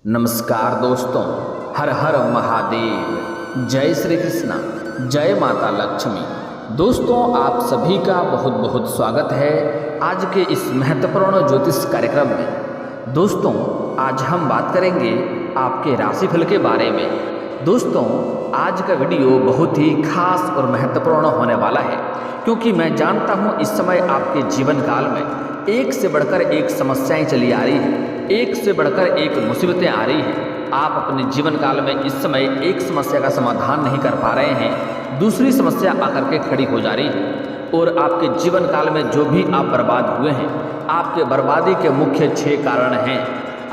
नमस्कार दोस्तों, हर हर महादेव, जय श्री कृष्णा, जय माता लक्ष्मी। दोस्तों, आप सभी का बहुत बहुत स्वागत है आज के इस महत्वपूर्ण ज्योतिष कार्यक्रम में। दोस्तों, आज हम बात करेंगे आपके राशिफल के बारे में। दोस्तों, आज का वीडियो बहुत ही खास और महत्वपूर्ण होने वाला है, क्योंकि मैं जानता हूँ इस समय आपके जीवन काल में एक से बढ़कर एक समस्याएं चली आ रही है, एक से बढ़कर एक मुसीबतें आ रही हैं। आप अपने जीवन काल में इस समय एक समस्या का समाधान नहीं कर पा रहे हैं, दूसरी समस्या आकर के खड़ी हो जा रही है। और आपके जीवन काल में जो भी आप बर्बाद हुए हैं, आपके बर्बादी के मुख्य 6 कारण हैं।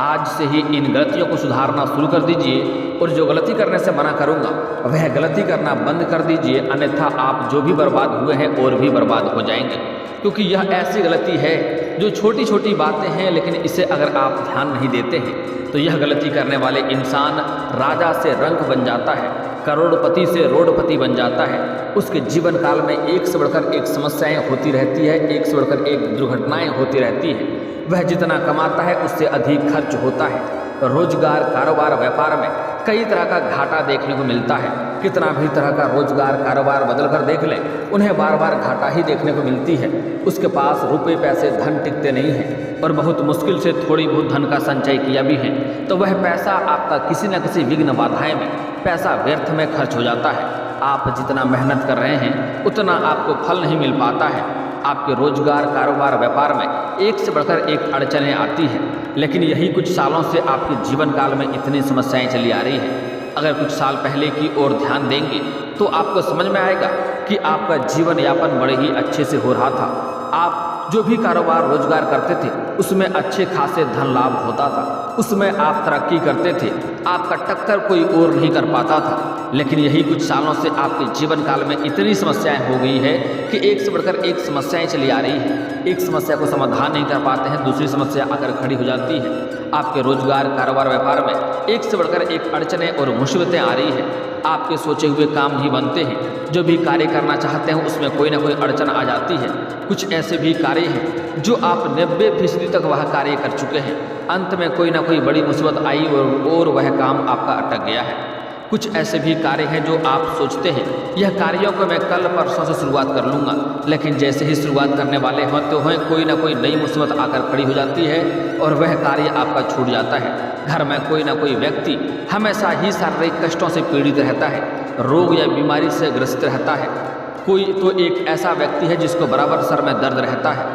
आज से ही इन गलतियों को सुधारना शुरू कर दीजिए, और जो गलती करने से मना करूंगा वह गलती करना बंद कर दीजिए, अन्यथा आप जो भी बर्बाद हुए हैं और भी बर्बाद हो जाएंगे। क्योंकि यह ऐसी गलती है जो छोटी छोटी बातें हैं, लेकिन इसे अगर आप ध्यान नहीं देते हैं तो यह गलती करने वाले इंसान राजा से रंक बन जाता है, करोड़पति से रोडपति बन जाता है। उसके जीवन काल में एक से बढ़कर एक समस्याएं होती रहती है, एक से बढ़कर एक दुर्घटनाएं होती रहती है। वह जितना कमाता है उससे अधिक खर्च होता है। रोजगार, कारोबार, व्यापार में कई तरह का घाटा देखने को मिलता है। कितना भी तरह का रोजगार, कारोबार बदल कर देख लें, उन्हें बार बार घाटा ही देखने को मिलती है। उसके पास रुपए पैसे धन टिकते नहीं हैं, और बहुत मुश्किल से थोड़ी बहुत धन का संचय किया भी है तो वह पैसा आपका किसी न किसी विघ्न बाधाएं में पैसा व्यर्थ में खर्च हो जाता है। आप जितना मेहनत कर रहे हैं उतना आपको फल नहीं मिल पाता है। आपके रोजगार, कारोबार, व्यापार में एक से बढ़कर एक अड़चनें आती हैं, लेकिन यही कुछ सालों से आपके जीवन काल में इतनी समस्याएं चली आ रही हैं। अगर कुछ साल पहले की ओर ध्यान देंगे तो आपको समझ में आएगा कि आपका जीवन यापन बड़े ही अच्छे से हो रहा था। आप जो भी कारोबार रोजगार करते थे उसमें अच्छे खासे धन लाभ होता था, उसमें आप तरक्की करते थे, आपका टक्कर कोई और नहीं कर पाता था। लेकिन यही कुछ सालों से आपके जीवन काल में इतनी समस्याएं हो गई है कि एक से बढ़कर एक समस्याएं चली आ रही है। एक समस्या को समाधान नहीं कर पाते हैं, दूसरी समस्या आकर खड़ी हो जाती है। आपके रोजगार, कारोबार, व्यापार में एक से बढ़कर एक अड़चनें और मुसीबतें आ रही है। आपके सोचे हुए काम नहीं बनते हैं, जो भी कार्य करना चाहते हैं उसमें कोई ना कोई अड़चन आ जाती है। कुछ ऐसे भी कार्य हैं जो आप 90% तक वह कार्य कर चुके हैं, अंत में कोई ना कोई बड़ी मुसीबत आई और वह काम आपका अटक गया है। कुछ ऐसे भी कार्य हैं जो आप सोचते हैं यह कार्यों को मैं कल परसों से शुरुआत कर लूँगा, लेकिन जैसे ही शुरुआत करने वाले हों तो कोई ना कोई नई मुसीबत आकर खड़ी हो जाती है और वह कार्य आपका छूट जाता है। घर में कोई ना कोई व्यक्ति हमेशा ही शारीरिक कष्टों से पीड़ित रहता है, रोग या बीमारी से ग्रसित रहता है। कोई तो एक ऐसा व्यक्ति है जिसको बराबर सर में दर्द रहता है।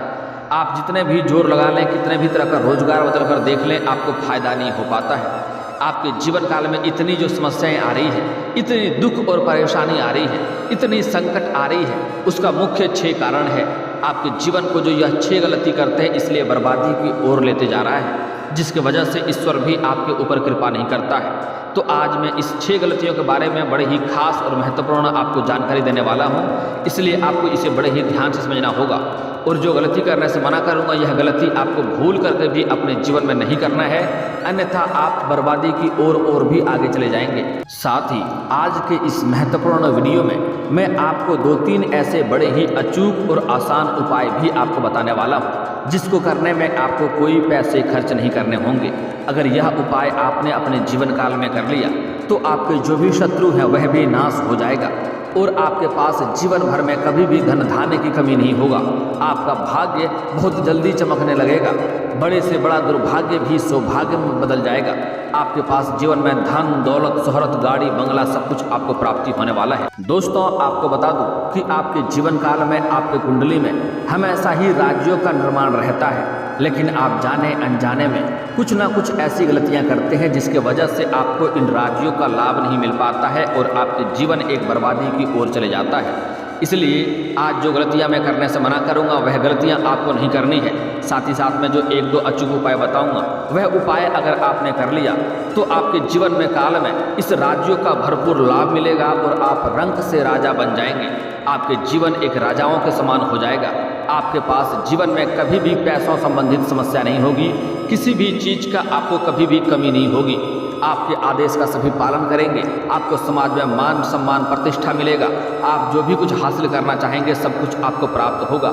आप जितने भी जोर लगा लें, कितने भी तरह का रोजगार बदल कर देख लें, आपको फायदा नहीं हो पाता है। आपके जीवन काल में इतनी जो समस्याएं आ रही है, इतनी दुख और परेशानी आ रही है, इतनी संकट आ रही है, उसका मुख्य 6 कारण है। आपके जीवन को जो यह 6 गलती करते हैं इसलिए बर्बादी की ओर लेते जा रहा है, जिसकी वजह से ईश्वर भी आपके ऊपर कृपा नहीं करता है। तो आज मैं इस 6 गलतियों के बारे में बड़े ही खास और महत्वपूर्ण आपको जानकारी देने वाला हूँ, इसलिए आपको इसे बड़े ही ध्यान से समझना होगा। और जो गलती करने से मना करूंगा, यह गलती आपको भूल करके भी अपने जीवन में नहीं करना है, अन्यथा आप बर्बादी की ओर और भी आगे चले जाएंगे। साथ ही आज के इस महत्वपूर्ण वीडियो में मैं आपको 2-3 ऐसे बड़े ही अचूक और आसान उपाय भी आपको बताने वाला हूँ, जिसको करने में आपको कोई पैसे खर्च नहीं करने होंगे। अगर यह उपाय आपने अपने जीवन काल में कर लिया तो आपके जो भी शत्रु हैं वह भी नाश हो जाएगा, और आपके पास जीवन भर में कभी भी धन धान्य की कमी नहीं होगा। आपका भाग्य बहुत जल्दी चमकने लगेगा, बड़े से बड़ा दुर्भाग्य भी सौभाग्य में बदल जाएगा। आपके पास जीवन में धन, दौलत, शोहरत, गाड़ी, बंगला सब कुछ आपको प्राप्ति होने वाला है। दोस्तों, आपको बता दूं कि आपके जीवन काल में आपके कुंडली में हमेशा ही राज्यों का निर्माण रहता है, लेकिन आप जाने अनजाने में कुछ ना कुछ ऐसी गलतियां करते हैं जिसके वजह से आपको इन राज्यों का लाभ नहीं मिल पाता है और आपके जीवन एक बर्बादी की ओर चले जाता है। इसलिए आज जो गलतियां मैं करने से मना करूंगा वह गलतियां आपको नहीं करनी है। साथ ही साथ में जो 1-2 अचूक उपाय बताऊंगा, वह उपाय अगर आपने कर लिया तो आपके जीवन में काल में इस राज्यों का भरपूर लाभ मिलेगा और आप रंक से राजा बन जाएंगे। आपके जीवन एक राजाओं के समान हो जाएगा। आपके पास जीवन में कभी भी पैसों संबंधित समस्या नहीं होगी, किसी भी चीज़ का आपको कभी भी कमी नहीं होगी। आपके आदेश का सभी पालन करेंगे, आपको समाज में मान सम्मान प्रतिष्ठा मिलेगा। आप जो भी कुछ हासिल करना चाहेंगे सब कुछ आपको प्राप्त होगा।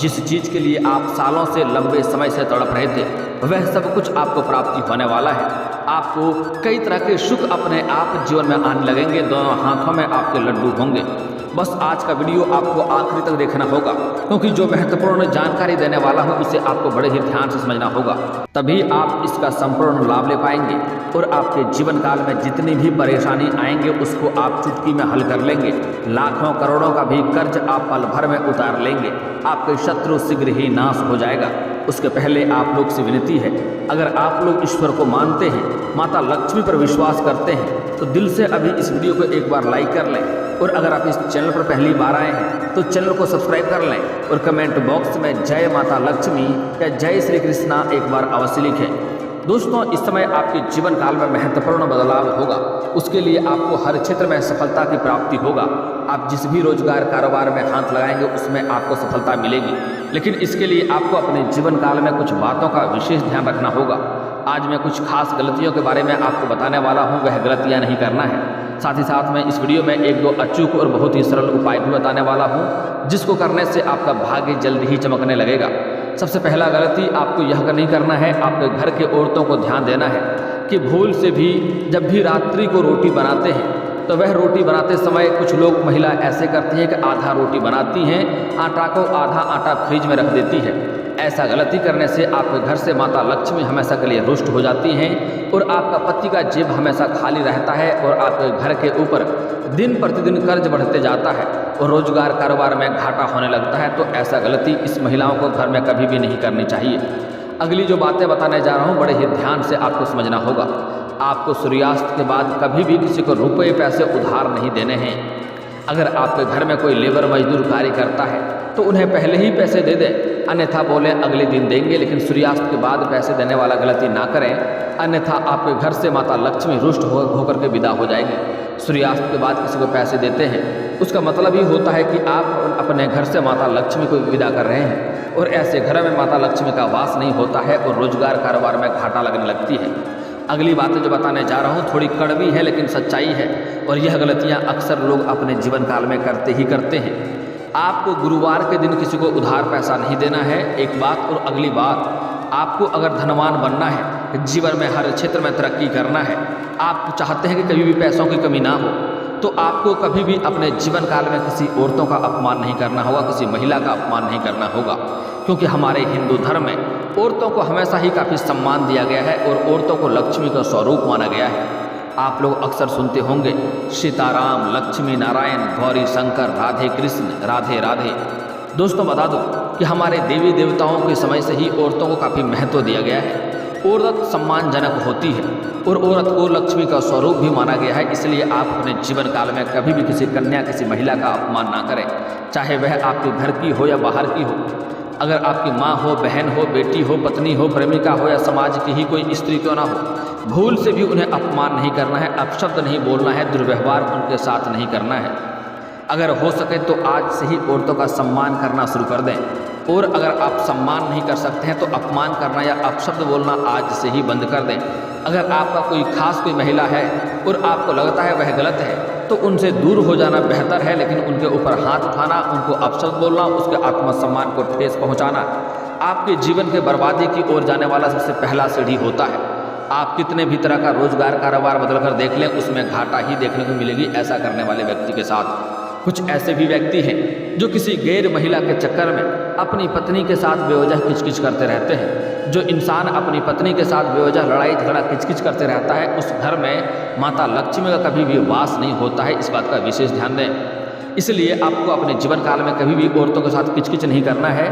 जिस चीज़ के लिए आप सालों से लंबे समय से तड़प रहे थे, वह सब कुछ आपको प्राप्ति होने वाला है। आपको कई तरह के सुख अपने आप जीवन में आने लगेंगे, दोनों हाथों में आपके लड्डू होंगे। बस आज का वीडियो आपको आखिरी तक देखना होगा, क्योंकि जो महत्वपूर्ण जानकारी देने वाला हूँ उसे आपको बड़े ही ध्यान से समझना होगा, तभी आप इसका संपूर्ण लाभ ले पाएंगे और आपके जीवन काल में जितनी भी परेशानी आएंगे उसको आप चुटकी में हल कर लेंगे। लाखों करोड़ों का भी कर्ज आप पल भर में उतार लेंगे। आपके शत्रु शीघ्र ही नाश हो जाएगा। उसके पहले आप लोग से विनती है, अगर आप लोग ईश्वर को मानते हैं, माता लक्ष्मी पर विश्वास करते हैं, तो दिल से अभी इस वीडियो को एक बार लाइक कर लें। और अगर आप इस चैनल पर पहली बार आए हैं तो चैनल को सब्सक्राइब कर लें और कमेंट बॉक्स में जय माता लक्ष्मी या जय श्री कृष्णा एक बार अवश्य लिखें। दोस्तों, इस समय आपके जीवन काल में महत्वपूर्ण बदलाव होगा। उसके लिए आपको हर क्षेत्र में सफलता की प्राप्ति होगा। आप जिस भी रोजगार कारोबार में हाथ लगाएंगे उसमें आपको सफलता मिलेगी, लेकिन इसके लिए आपको अपने जीवन काल में कुछ बातों का विशेष ध्यान रखना होगा। आज मैं कुछ खास गलतियों के बारे में आपको बताने वाला हूँ, वह गलतियाँ नहीं करना है। साथ ही साथ मैं इस वीडियो में एक दो अचूक और बहुत ही सरल उपाय भी बताने वाला हूँ, जिसको करने से आपका भाग्य जल्द ही चमकने लगेगा। सबसे पहला गलती आपको यह नहीं करना है, आपके घर के औरतों को ध्यान देना है कि भूल से भी जब भी रात्रि को रोटी बनाते हैं तो वह रोटी बनाते समय कुछ लोग महिला ऐसे करती हैं कि आधा रोटी बनाती हैं, आटा को आधा आटा फ्रिज में रख देती है। ऐसा गलती करने से आपके घर से माता लक्ष्मी हमेशा के लिए रुष्ट हो जाती हैं और आपका पति का जेब हमेशा खाली रहता है और आपके घर के ऊपर दिन प्रतिदिन कर्ज बढ़ते जाता है और रोजगार कारोबार में घाटा होने लगता है। तो ऐसा गलती इस महिलाओं को घर में कभी भी नहीं करनी चाहिए। अगली जो बातें बताने जा रहा हूँ बड़े ही ध्यान से आपको समझना होगा। आपको सूर्यास्त के बाद कभी भी किसी को रुपये पैसे उधार नहीं देने हैं। अगर आपके घर में कोई लेबर मजदूर कार्य करता है तो उन्हें पहले ही पैसे दे दें, अन्यथा बोले अगले दिन देंगे, लेकिन सूर्यास्त के बाद पैसे देने वाला गलती ना करें, अन्यथा आपके घर से माता लक्ष्मी रुष्ट होकर के विदा हो जाएगी। सूर्यास्त के बाद किसी को पैसे देते हैं उसका मतलब ही होता है कि आप अपने घर से माता लक्ष्मी को विदा कर रहे हैं और ऐसे घर में माता लक्ष्मी का वास नहीं होता है और रोजगार कारोबार में घाटा लगने लगती है। अगली बातें जो बताने जा रहा हूँ थोड़ी कड़वी है लेकिन सच्चाई है और यह गलतियाँ अक्सर लोग अपने जीवन काल में करते ही करते हैं। आपको गुरुवार के दिन किसी को उधार पैसा नहीं देना है, एक बात। और अगली बात, आपको अगर धनवान बनना है, जीवन में हर क्षेत्र में तरक्की करना है, आप चाहते हैं कि कभी भी पैसों की कमी ना हो, तो आपको कभी भी अपने जीवन काल में किसी औरतों का अपमान नहीं करना होगा, किसी महिला का अपमान नहीं करना होगा, क्योंकि हमारे हिंदू धर्म में औरतों को हमेशा ही काफ़ी सम्मान दिया गया है और औरतों को लक्ष्मी का स्वरूप माना गया है। आप लोग अक्सर सुनते होंगे सीताराम, लक्ष्मी नारायण, गौरी शंकर, राधे कृष्ण, राधे राधे। दोस्तों, बता दो कि हमारे देवी देवताओं के समय से ही औरतों को काफ़ी महत्व दिया गया है। औरत सम्मानजनक होती है और औरत को लक्ष्मी का स्वरूप भी माना गया है। इसलिए आप अपने जीवन काल में कभी भी किसी कन्या, किसी महिला का अपमान ना करें, चाहे वह आपके घर की हो या बाहर की हो। अगर आपकी माँ हो, बहन हो, बेटी हो, पत्नी हो, प्रेमिका हो या समाज की ही कोई स्त्री क्यों ना हो, भूल से भी उन्हें अपमान नहीं करना है, अपशब्द नहीं बोलना है, दुर्व्यवहार उनके साथ नहीं करना है। अगर हो सके तो आज से ही औरतों का सम्मान करना शुरू कर दें, और अगर आप सम्मान नहीं कर सकते हैं तो अपमान करना या अपशब्द बोलना आज से ही बंद कर दें। अगर आपका कोई खास कोई महिला है और आपको लगता है वह गलत है तो उनसे दूर हो जाना बेहतर है, लेकिन उनके ऊपर हाथ उठाना, उनको अपशब्द बोलना, उसके आत्मसम्मान को ठेस पहुंचाना आपके जीवन के बर्बादी की ओर जाने वाला सबसे पहला सीढ़ी होता है। आप कितने भी तरह का रोजगार कारोबार बदल कर देख लें, उसमें घाटा ही देखने को मिलेगी ऐसा करने वाले व्यक्ति के साथ। कुछ ऐसे भी व्यक्ति हैं जो किसी गैर महिला के चक्कर में अपनी पत्नी के साथ बेवजह किचकिच करते रहते हैं। जो इंसान अपनी पत्नी के साथ बेवजह लड़ाई झगड़ा किचकिच करते रहता है उस घर में माता लक्ष्मी का कभी भी वास नहीं होता है। इस बात का विशेष ध्यान दें। इसलिए आपको अपने जीवन काल में कभी भी औरतों के साथ किचकिच नहीं करना है।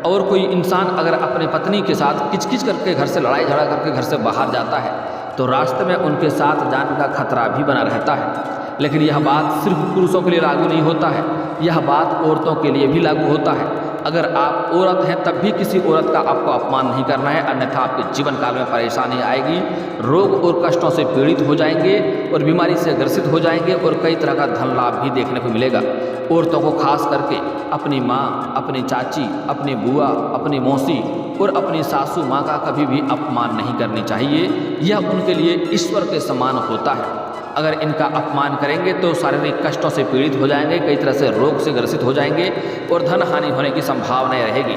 और कोई इंसान अगर अपनी पत्नी के साथ किचकिच करके घर से लड़ाई झगड़ा करके घर से बाहर जाता है तो रास्ते में उनके साथ जाने का खतरा भी बना रहता है। लेकिन यह बात सिर्फ पुरुषों के लिए लागू नहीं होता है, यह बात औरतों के लिए भी लागू होता है। अगर आप औरत हैं तब भी किसी औरत का आपको अपमान नहीं करना है, अन्यथा आपके जीवन काल में परेशानी आएगी, रोग और कष्टों से पीड़ित हो जाएंगे और बीमारी से ग्रसित हो जाएंगे और कई तरह का धन लाभ भी देखने को मिलेगा। औरतों को खास करके अपनी माँ, अपनी चाची, अपनी बुआ, अपनी मौसी और अपनी सासू माँ का कभी भी अपमान नहीं करनी चाहिए। यह उनके लिए ईश्वर के समान होता है। अगर इनका अपमान करेंगे तो शारीरिक कष्टों से पीड़ित हो जाएंगे, कई तरह से रोग से ग्रसित हो जाएंगे और धन हानि होने की संभावना रहेगी।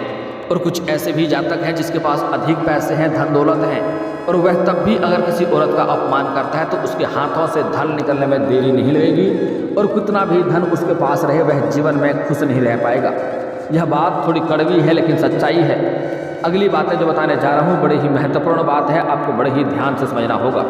और कुछ ऐसे भी जातक हैं जिसके पास अधिक पैसे हैं, धन दौलत हैं, और वह तब भी अगर किसी औरत का अपमान करता है तो उसके हाथों से धन निकलने में देरी नहीं लगेगी, और कितना भी धन उसके पास रहे वह जीवन में खुश नहीं रह पाएगा। यह बात थोड़ी कड़वी है लेकिन सच्चाई है। अगली बातें जो बताने जा रहा हूँ बड़ी ही महत्वपूर्ण बात है, आपको बड़े ही ध्यान से समझना होगा।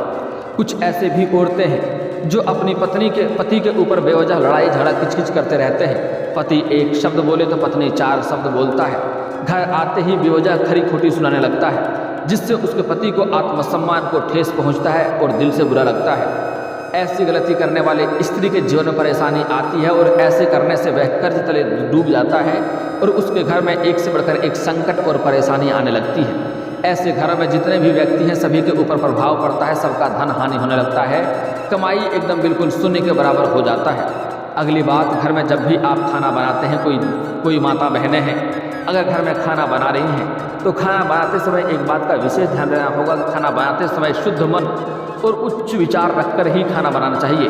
कुछ ऐसे भी औरतें हैं जो अपनी पति के ऊपर बेवजह लड़ाई झगड़ा किचकिच करते रहते हैं। पति एक शब्द बोले तो पत्नी 4 शब्द बोलता है, घर आते ही बेवजह खरी खोटी सुनाने लगता है, जिससे उसके पति को आत्मसम्मान को ठेस पहुंचता है और दिल से बुरा लगता है। ऐसी गलती करने वाले स्त्री के जीवन में परेशानी आती है और ऐसे करने से वह कर्ज तले डूब जाता है और उसके घर में एक से बढ़कर एक संकट और परेशानी आने लगती है। ऐसे घर में जितने भी व्यक्ति हैं सभी के ऊपर प्रभाव पड़ता है, सबका धन हानि होने लगता है, कमाई एकदम बिल्कुल शून्य के बराबर हो जाता है। अगली बात, घर में जब भी आप खाना बनाते हैं, कोई माता बहनें हैं अगर घर में खाना बना रही हैं तो खाना बनाते समय एक बात का विशेष ध्यान देना होगा कि खाना बनाते समय शुद्ध मन और उच्च विचार रखकर ही खाना बनाना चाहिए।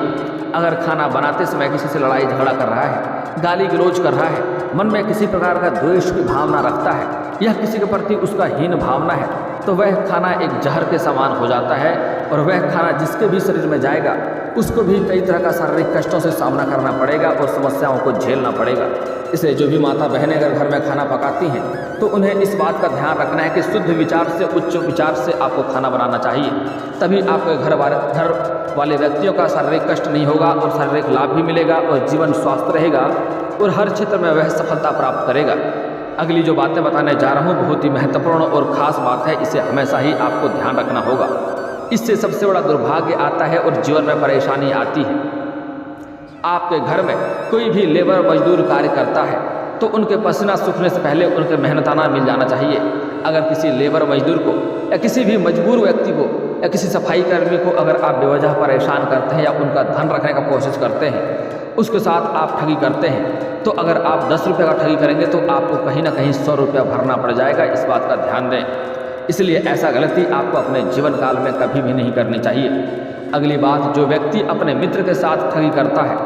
अगर खाना बनाते समय किसी से लड़ाई झगड़ा कर रहा है, गाली गलौज कर रहा है, मन में किसी प्रकार का द्वेष की भावना रखता है या किसी के प्रति उसका हीन भावना है, तो वह खाना एक जहर के समान हो जाता है और वह खाना जिसके भी शरीर में जाएगा उसको भी कई तरह का शारीरिक कष्टों से सामना करना पड़ेगा और समस्याओं को झेलना पड़ेगा। इसलिए जो भी माता बहनें अगर घर में खाना पकाती हैं तो उन्हें इस बात का ध्यान रखना है कि शुद्ध विचार से, उच्च विचार से आपको खाना बनाना चाहिए। तभी आपके घर वाले व्यक्तियों का शारीरिक कष्ट नहीं होगा और शारीरिक लाभ भी मिलेगा और जीवन स्वस्थ रहेगा और हर क्षेत्र में वह सफलता प्राप्त करेगा। अगली जो बातें बताने जा रहा हूँ बहुत ही महत्वपूर्ण और ख़ास बात है, इसे हमेशा ही आपको ध्यान रखना होगा। इससे सबसे बड़ा दुर्भाग्य आता है और जीवन में परेशानी आती है। आपके घर में कोई भी लेबर मजदूर कार्य करता है तो उनके पसीना सूखने से पहले उनके मेहनताना मिल जाना चाहिए। अगर किसी लेबर मजदूर को या किसी भी मजबूर व्यक्ति को या किसी सफाई कर्मी को अगर आप बेवजह परेशान करते हैं या उनका धन रखने का कोशिश करते हैं, उसके साथ आप ठगी करते हैं, तो अगर आप 10 रुपये का ठगी करेंगे तो आपको कहीं ना कहीं 100 रुपया भरना पड़ जाएगा। इस बात का ध्यान दें। इसलिए ऐसा गलती आपको अपने जीवन काल में कभी भी नहीं करनी चाहिए। अगली बात, जो व्यक्ति अपने मित्र के साथ ठगी करता है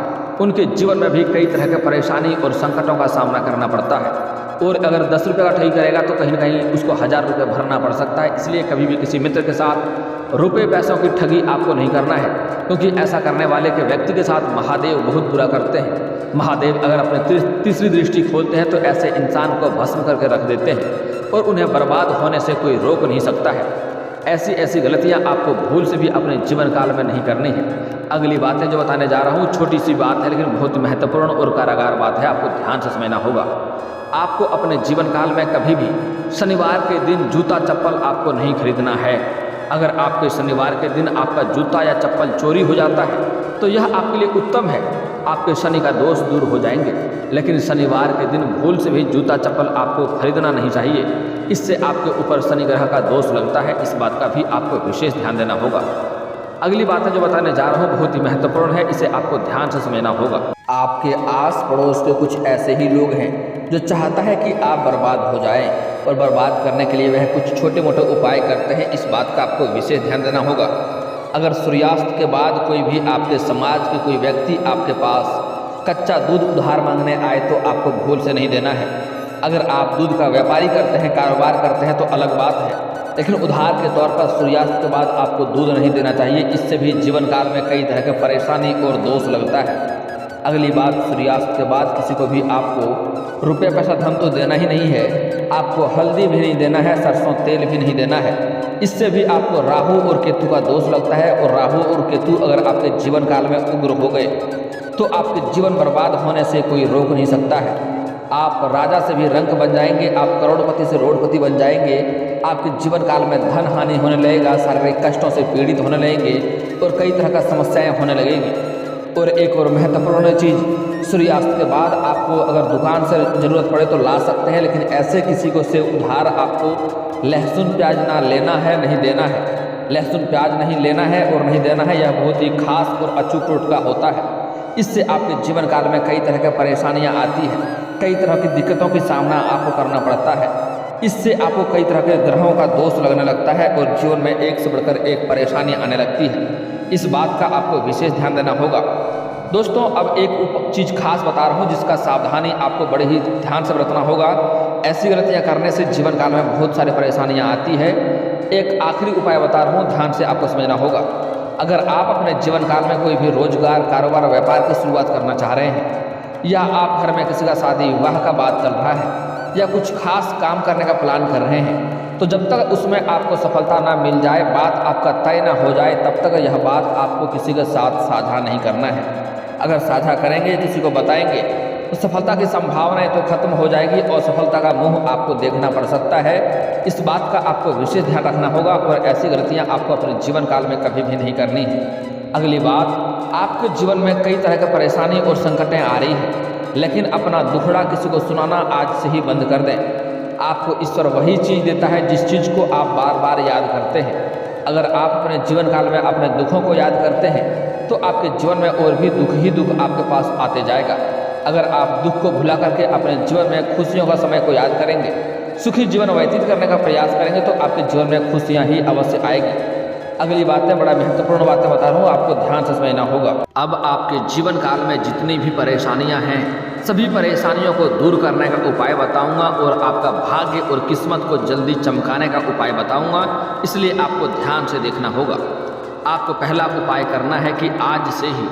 उनके जीवन में भी कई तरह के परेशानी और संकटों का सामना करना पड़ता है, और अगर 10 रुपये का ठगी करेगा तो कहीं ना कहीं उसको 1000 रुपये भरना पड़ सकता है। इसलिए कभी भी किसी मित्र के साथ रुपये पैसों की ठगी आपको नहीं करना है, क्योंकि ऐसा करने वाले के व्यक्ति के साथ महादेव बहुत बुरा करते हैं। महादेव अगर अपने तीसरी दृष्टि खोलते हैं तो ऐसे इंसान को भस्म करके रख देते हैं और उन्हें बर्बाद होने से कोई रोक नहीं सकता है। ऐसी गलतियां आपको भूल से भी अपने जीवन काल में नहीं करनी है। अगली बातें जो बताने जा रहा हूँ छोटी सी बात है लेकिन बहुत महत्वपूर्ण और कारागार बात है, आपको ध्यान से समझना होगा। आपको अपने जीवन काल में कभी भी शनिवार के दिन जूता चप्पल आपको नहीं खरीदना है। अगर आपके शनिवार के दिन आपका जूता या चप्पल चोरी हो जाता है तो यह आपके लिए उत्तम है, आपके शनि का दोष दूर हो जाएंगे। लेकिन शनिवार के दिन भूल से भी जूता चप्पल आपको खरीदना नहीं चाहिए, इससे आपके ऊपर शनि ग्रह का दोष लगता है। इस बात का भी आपको विशेष ध्यान देना होगा। अगली बातें जो बताने जा रहा हूँ बहुत ही महत्वपूर्ण है, इसे आपको ध्यान से समझना होगा। आपके आस पड़ोस के कुछ ऐसे ही लोग हैं जो चाहता है कि आप बर्बाद हो जाएं और बर्बाद करने के लिए वह कुछ छोटे मोटे उपाय करते हैं। इस बात का आपको विशेष ध्यान देना होगा। अगर सूर्यास्त के बाद कोई भी आपके समाज के कोई व्यक्ति आपके पास कच्चा दूध उधार मांगने आए तो आपको भूल से नहीं देना है। अगर आप दूध का व्यापारी करते हैं, कारोबार करते हैं तो अलग बात है, लेकिन उधार के तौर पर सूर्यास्त के बाद आपको दूध नहीं देना चाहिए। इससे भी जीवन काल में कई तरह के परेशानी और दोष लगता है। अगली बात, सूर्यास्त के बाद किसी को भी आपको रुपये पैसा धन तो देना ही नहीं है, आपको हल्दी भी नहीं देना है, सरसों तेल भी नहीं देना है। इससे भी आपको राहु और केतु का दोष लगता है, और राहु और केतु अगर आपके जीवन काल में उग्र हो गए तो आपके जीवन बर्बाद होने से कोई रोक नहीं सकता है। आप राजा से भी रंक बन जाएंगे, आप करोड़पति से रोडपति बन जाएंगे, आपके जीवन काल में धन हानि होने लगेगा, शारीरिक कष्टों से पीड़ित होने लगेंगे और कई तरह का समस्याएं होने लगेंगी। और एक और महत्वपूर्ण चीज़, सूर्यास्त के बाद आपको अगर दुकान से ज़रूरत पड़े तो ला सकते हैं, लेकिन ऐसे किसी को से उधार आपको लहसुन प्याज ना लेना है, नहीं देना है। लहसुन प्याज नहीं लेना है और नहीं देना है, यह बहुत ही खास और अचूक टोटका होता है। इससे आपके जीवन काल में कई तरह की परेशानियां आती हैं, कई तरह की दिक्कतों का सामना आपको करना पड़ता है। इससे आपको कई तरह के ग्रहों का दोष लगने लगता है और जीवन में एक से बढ़कर एक परेशानी आने लगती है। इस बात का आपको विशेष ध्यान देना होगा। दोस्तों, अब एक चीज़ खास बता रहा हूँ जिसका सावधानी आपको बड़े ही ध्यान से बरतना होगा। ऐसी गलतियां करने से जीवन काल में बहुत सारी परेशानियां आती है। एक आखिरी उपाय बता रहा हूँ, ध्यान से आपको समझना होगा। अगर आप अपने जीवन काल में कोई भी रोजगार, कारोबार, व्यापार की शुरुआत करना चाह रहे हैं, या आप घर में किसी का शादी विवाह का बात चल रहा है, या कुछ खास काम करने का प्लान कर रहे हैं, तो जब तक उसमें आपको सफलता ना मिल जाए, बात आपका तय ना हो जाए, तब तक यह बात आपको किसी के साथ साझा नहीं करना है। अगर साझा करेंगे, किसी को बताएंगे, तो सफलता की संभावनाएं तो खत्म हो जाएगी और सफलता का मुंह आपको देखना पड़ सकता है। इस बात का आपको विशेष ध्यान रखना होगा और ऐसी गलतियां आपको अपने जीवन काल में कभी भी नहीं करनी है। अगली बात, आपके जीवन में कई तरह की परेशानी और संकटें आ रही हैं, लेकिन अपना दुखड़ा किसी को सुनाना आज से ही बंद कर दें। आपको ईश्वर वही चीज़ देता है जिस चीज़ को आप बार बार याद करते हैं। अगर आप अपने जीवन काल में अपने दुखों को याद करते हैं, तो आपके जीवन में और भी दुख ही दुख आपके पास आते जाएगा। अगर आप दुख को भुला करके अपने जीवन में खुशियों का समय को याद करेंगे, सुखी जीवन व्यतीत करने का प्रयास करेंगे, तो आपके जीवन में खुशियाँ ही अवश्य आएगी। अगली बातें बड़ा महत्वपूर्ण बातें बता रहा हूँ, आपको ध्यान से समझना होगा। अब आपके जीवन काल में जितनी भी परेशानियां हैं, सभी परेशानियों को दूर करने का उपाय बताऊंगा और आपका भाग्य और किस्मत को जल्दी चमकाने का उपाय बताऊंगा, इसलिए आपको ध्यान से देखना होगा। आपको पहला उपाय करना है कि आज से ही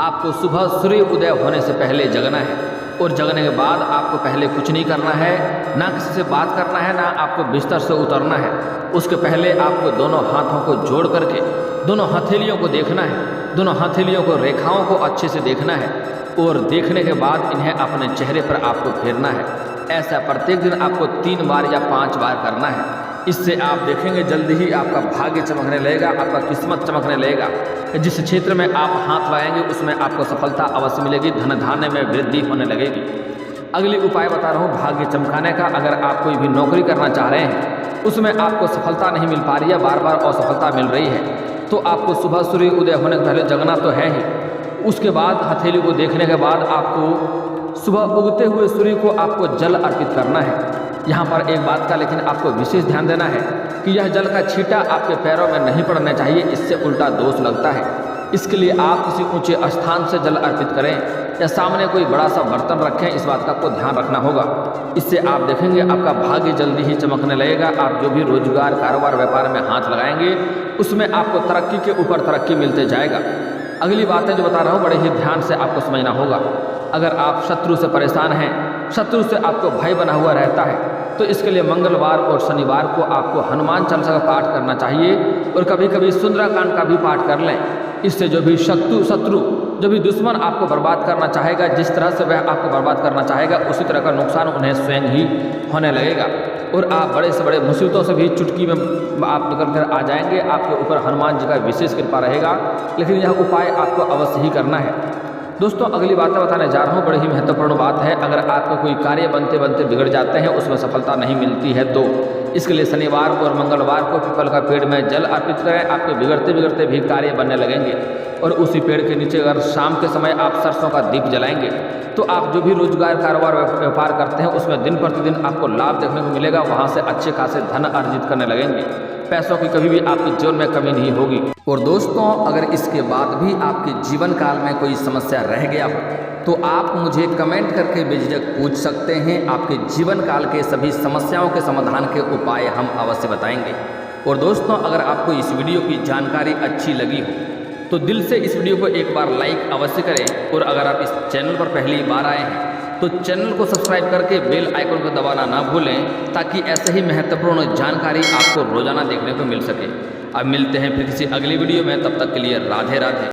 आपको सुबह सूर्य उदय होने से पहले जगना है, और जगने के बाद आपको पहले कुछ नहीं करना है, ना किसी से बात करना है, ना आपको बिस्तर से उतरना है। उसके पहले आपको दोनों हाथों को जोड़ करके दोनों हथेलियों को देखना है, दोनों हथेलियों को, रेखाओं को अच्छे से देखना है, और देखने के बाद इन्हें अपने चेहरे पर आपको फेरना है। ऐसा प्रत्येक दिन आपको 3 बार या 5 बार करना है। इससे आप देखेंगे जल्दी ही आपका भाग्य चमकने लगेगा, आपका किस्मत चमकने लगेगा। जिस क्षेत्र में आप हाथ लगाएंगे उसमें आपको सफलता अवश्य मिलेगी, धन धान्य में वृद्धि होने लगेगी। अगली उपाय बता रहा हूँ भाग्य चमकाने का। अगर आप कोई भी नौकरी करना चाह रहे हैं, उसमें आपको सफलता नहीं मिल पा रही है, बार बार असफलता मिल रही है, तो आपको सुबह सूर्य उदय होने के पहले जगना तो है ही। उसके बाद हथेली को देखने के बाद आपको सुबह उगते हुए सूर्य को आपको जल अर्पित करना है। यहाँ पर एक बात का लेकिन आपको विशेष ध्यान देना है कि यह जल का छींटा आपके पैरों में नहीं पड़ना चाहिए, इससे उल्टा दोष लगता है। इसके लिए आप किसी ऊंचे स्थान से जल अर्पित करें या सामने कोई बड़ा सा बर्तन रखें, इस बात का आपको ध्यान रखना होगा। इससे आप देखेंगे आपका भाग्य जल्दी ही चमकने लगेगा। आप जो भी रोजगार, कारोबार, व्यापार में हाथ लगाएंगे, उसमें आपको तरक्की के ऊपर तरक्की मिलते जाएगा। अगली बातें जो बता रहा हूँ बड़े ही ध्यान से आपको समझना होगा। अगर आप शत्रु से परेशान हैं, शत्रु से आपको भय बना हुआ रहता है, तो इसके लिए मंगलवार और शनिवार को आपको हनुमान चालीसा का पाठ करना चाहिए, और कभी कभी सुंदराकांड का भी पाठ कर लें। इससे जो भी शत्रु, जो भी दुश्मन आपको बर्बाद करना चाहेगा, जिस तरह से वह आपको बर्बाद करना चाहेगा, उसी तरह का नुकसान उन्हें स्वयं ही होने लगेगा, और आप बड़े से बड़े मुसीबतों से भी चुटकी में आप निकल कर आ जाएंगे। आपके ऊपर हनुमान जी का विशेष कृपा रहेगा, लेकिन यह उपाय आपको अवश्य ही करना है। दोस्तों, अगली बातें बताने जा रहा हूँ, बड़ी ही महत्वपूर्ण बात है। अगर आपका कोई कार्य बनते बनते बिगड़ जाते हैं, उसमें सफलता नहीं मिलती है, तो इसके लिए शनिवार और मंगलवार को पीपल का पेड़ में जल अर्पित करें। आपके बिगड़ते बिगड़ते भी कार्य बनने लगेंगे। और उसी पेड़ के नीचे अगर शाम के समय आप सरसों का दीप जलाएंगे, तो आप जो भी रोजगार, कारोबार, व्यापार करते हैं, उसमें दिन प्रतिदिन आपको लाभ देखने को मिलेगा। वहाँ से अच्छे खासे धन अर्जित करने लगेंगे। पैसों की कभी भी आपके जीवन में कमी नहीं होगी। और दोस्तों, अगर इसके बाद भी आपके जीवन काल में कोई समस्या रह गया हो, तो आप मुझे कमेंट करके बेझिझक पूछ सकते हैं। आपके जीवन काल के सभी समस्याओं के समाधान के उपाय हम अवश्य बताएंगे। और दोस्तों, अगर आपको इस वीडियो की जानकारी अच्छी लगी हो, तो दिल से इस वीडियो को एक बार लाइक अवश्य करें। और अगर आप इस चैनल पर पहली बार आए हैं, तो चैनल को सब्सक्राइब करके बेल आइकन को दबाना ना भूलें, ताकि ऐसे ही महत्वपूर्ण जानकारी आपको रोजाना देखने को मिल सके। अब मिलते हैं फिर किसी अगली वीडियो में, तब तक के लिए राधे राधे।